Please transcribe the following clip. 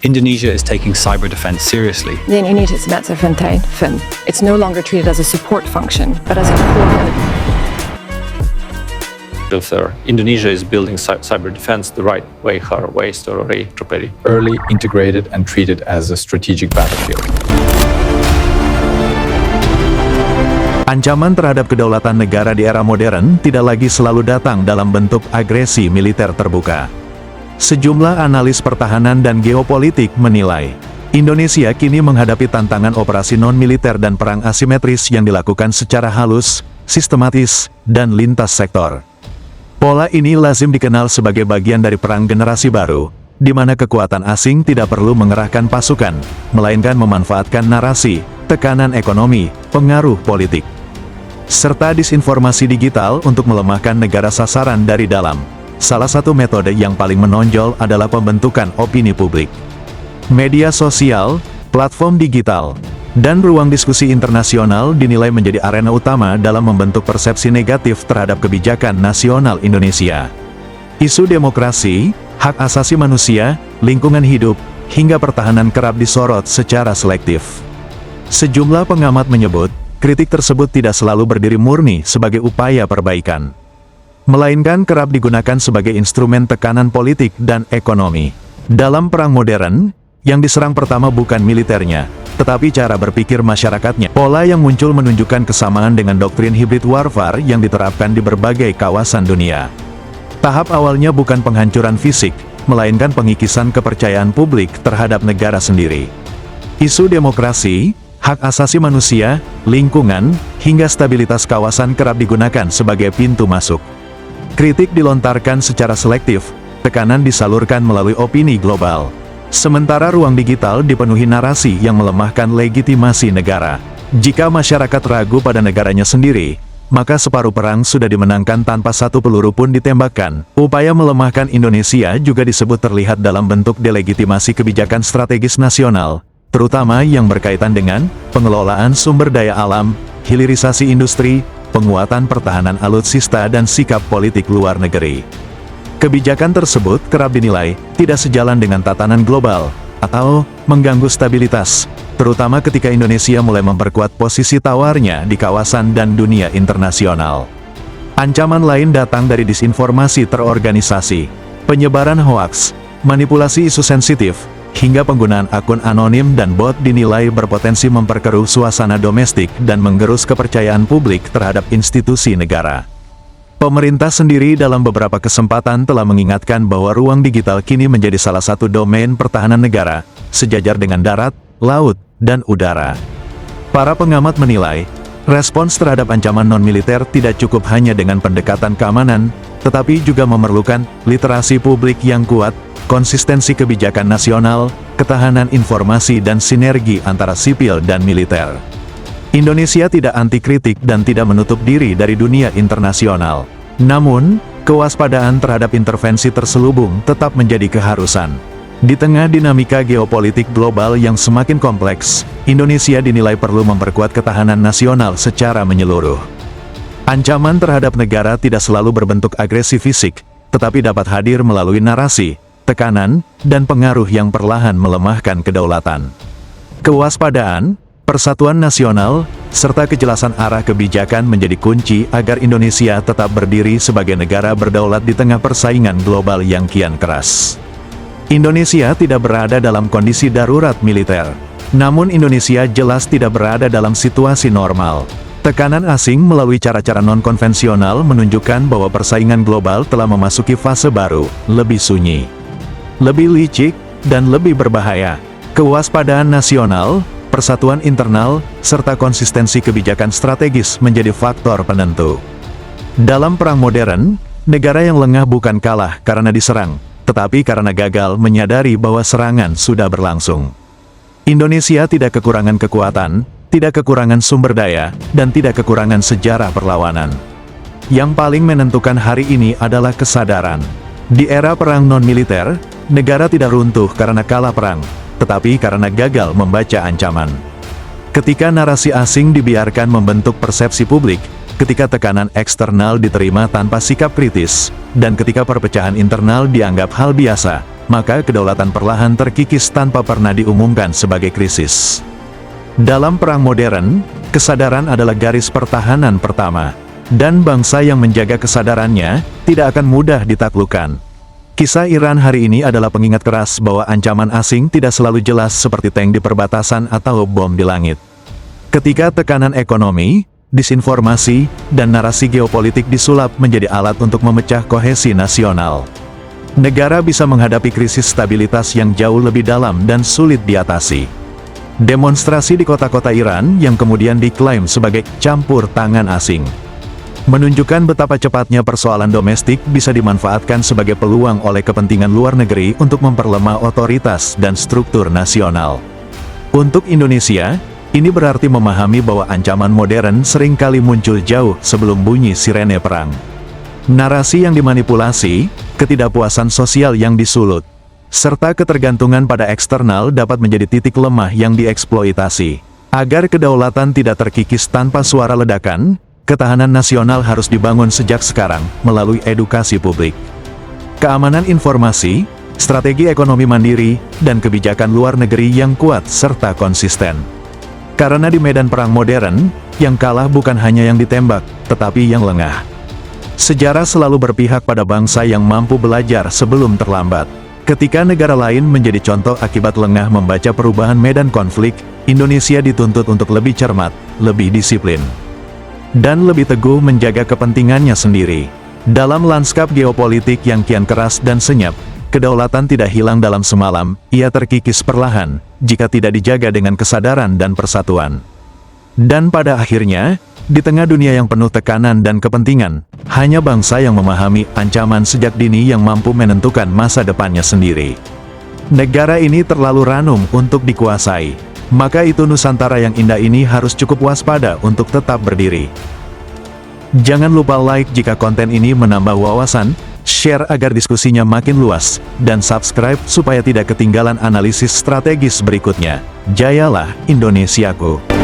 Indonesia is taking cyber defense seriously. Den Indische Metzelfontein, it's no longer treated as a support function, but as a core. Indonesia is building cyber defense the right way, her ways to early, integrated, and treated as a strategic battlefield. Ancaman terhadap kedaulatan negara di era modern tidak lagi selalu datang dalam bentuk agresi militer terbuka. Sejumlah analis pertahanan dan geopolitik menilai, Indonesia kini menghadapi tantangan operasi non-militer dan perang asimetris yang dilakukan secara halus, sistematis, dan lintas sektor. Pola ini lazim dikenal sebagai bagian dari perang generasi baru, di mana kekuatan asing tidak perlu mengerahkan pasukan, melainkan memanfaatkan narasi, tekanan ekonomi, pengaruh politik, serta disinformasi digital untuk melemahkan negara sasaran dari dalam. Salah satu metode yang paling menonjol adalah pembentukan opini publik. Media sosial, platform digital, dan ruang diskusi internasional dinilai menjadi arena utama dalam membentuk persepsi negatif terhadap kebijakan nasional Indonesia. Isu demokrasi, hak asasi manusia, lingkungan hidup, hingga pertahanan kerap disorot secara selektif. Sejumlah pengamat menyebut, kritik tersebut tidak selalu berdiri murni sebagai upaya perbaikan, melainkan kerap digunakan sebagai instrumen tekanan politik dan ekonomi. Dalam perang modern, yang diserang pertama bukan militernya, tetapi cara berpikir masyarakatnya. Pola yang muncul menunjukkan kesamaan dengan doktrin hybrid warfare yang diterapkan di berbagai kawasan dunia. Tahap awalnya bukan penghancuran fisik, melainkan pengikisan kepercayaan publik terhadap negara sendiri. Isu demokrasi, hak asasi manusia, lingkungan, hingga stabilitas kawasan kerap digunakan sebagai pintu masuk. Kritik dilontarkan secara selektif, tekanan disalurkan melalui opini global. Sementara ruang digital dipenuhi narasi yang melemahkan legitimasi negara. Jika masyarakat ragu pada negaranya sendiri, maka separuh perang sudah dimenangkan tanpa satu peluru pun ditembakkan. Upaya melemahkan Indonesia juga disebut terlihat dalam bentuk delegitimasi kebijakan strategis nasional, terutama yang berkaitan dengan pengelolaan sumber daya alam, hilirisasi industri, penguatan pertahanan alutsista dan sikap politik luar negeri. Kebijakan tersebut kerap dinilai tidak sejalan dengan tatanan global, atau mengganggu stabilitas, terutama ketika Indonesia mulai memperkuat posisi tawarnya di kawasan dan dunia internasional. Ancaman lain datang dari disinformasi terorganisasi, penyebaran hoaks, manipulasi isu sensitif, hingga penggunaan akun anonim dan bot dinilai berpotensi memperkeruh suasana domestik dan menggerus kepercayaan publik terhadap institusi negara. Pemerintah sendiri dalam beberapa kesempatan telah mengingatkan bahwa ruang digital kini menjadi salah satu domain pertahanan negara, sejajar dengan darat, laut, dan udara. Para pengamat menilai, respons terhadap ancaman non-militer tidak cukup hanya dengan pendekatan keamanan, tetapi juga memerlukan literasi publik yang kuat, konsistensi kebijakan nasional, ketahanan informasi dan sinergi antara sipil dan militer. Indonesia tidak anti kritik dan tidak menutup diri dari dunia internasional. Namun, kewaspadaan terhadap intervensi terselubung tetap menjadi keharusan. Di tengah dinamika geopolitik global yang semakin kompleks, Indonesia dinilai perlu memperkuat ketahanan nasional secara menyeluruh. Ancaman terhadap negara tidak selalu berbentuk agresi fisik, tetapi dapat hadir melalui narasi, tekanan, dan pengaruh yang perlahan melemahkan kedaulatan. Kewaspadaan, persatuan nasional, serta kejelasan arah kebijakan menjadi kunci agar Indonesia tetap berdiri sebagai negara berdaulat di tengah persaingan global yang kian keras. Indonesia tidak berada dalam kondisi darurat militer, namun Indonesia jelas tidak berada dalam situasi normal. Tekanan asing melalui cara-cara non-konvensional menunjukkan bahwa persaingan global telah memasuki fase baru, lebih sunyi, lebih licik, dan lebih berbahaya. Kewaspadaan nasional, persatuan internal, serta konsistensi kebijakan strategis menjadi faktor penentu. Dalam perang modern, negara yang lengah bukan kalah karena diserang, tetapi karena gagal menyadari bahwa serangan sudah berlangsung. Indonesia tidak kekurangan kekuatan, tidak kekurangan sumber daya, dan tidak kekurangan sejarah perlawanan. Yang paling menentukan hari ini adalah kesadaran. Di era perang non-militer, negara tidak runtuh karena kalah perang, tetapi karena gagal membaca ancaman. Ketika narasi asing dibiarkan membentuk persepsi publik, ketika tekanan eksternal diterima tanpa sikap kritis, dan ketika perpecahan internal dianggap hal biasa, maka kedaulatan perlahan terkikis tanpa pernah diumumkan sebagai krisis. Dalam perang modern, kesadaran adalah garis pertahanan pertama, dan bangsa yang menjaga kesadarannya tidak akan mudah ditaklukkan. Kisah Iran hari ini adalah pengingat keras bahwa ancaman asing tidak selalu jelas seperti tank di perbatasan atau bom di langit. Ketika tekanan ekonomi, disinformasi, dan narasi geopolitik disulap menjadi alat untuk memecah kohesi nasional, negara bisa menghadapi krisis stabilitas yang jauh lebih dalam dan sulit diatasi. Demonstrasi di kota-kota Iran yang kemudian diklaim sebagai campur tangan asing menunjukkan betapa cepatnya persoalan domestik bisa dimanfaatkan sebagai peluang oleh kepentingan luar negeri untuk memperlemah otoritas dan struktur nasional. Untuk Indonesia, ini berarti memahami bahwa ancaman modern seringkali muncul jauh sebelum bunyi sirene perang. Narasi yang dimanipulasi, ketidakpuasan sosial yang disulut, serta ketergantungan pada eksternal dapat menjadi titik lemah yang dieksploitasi. Agar kedaulatan tidak terkikis tanpa suara ledakan, ketahanan nasional harus dibangun sejak sekarang melalui edukasi publik, keamanan informasi, strategi ekonomi mandiri, dan kebijakan luar negeri yang kuat serta konsisten. Karena di medan perang modern, yang kalah bukan hanya yang ditembak, tetapi yang lengah. Sejarah selalu berpihak pada bangsa yang mampu belajar sebelum terlambat. Ketika negara lain menjadi contoh akibat lengah membaca perubahan medan konflik, Indonesia dituntut untuk lebih cermat, lebih disiplin, dan lebih teguh menjaga kepentingannya sendiri. Dalam lanskap geopolitik yang kian keras dan senyap, kedaulatan tidak hilang dalam semalam, ia terkikis perlahan, jika tidak dijaga dengan kesadaran dan persatuan. Dan pada akhirnya, di tengah dunia yang penuh tekanan dan kepentingan, hanya bangsa yang memahami ancaman sejak dini yang mampu menentukan masa depannya sendiri. Negara ini terlalu ranum untuk dikuasai, maka itu Nusantara yang indah ini harus cukup waspada untuk tetap berdiri. Jangan lupa like jika konten ini menambah wawasan, share agar diskusinya makin luas, dan subscribe supaya tidak ketinggalan analisis strategis berikutnya. Jayalah Indonesiaku!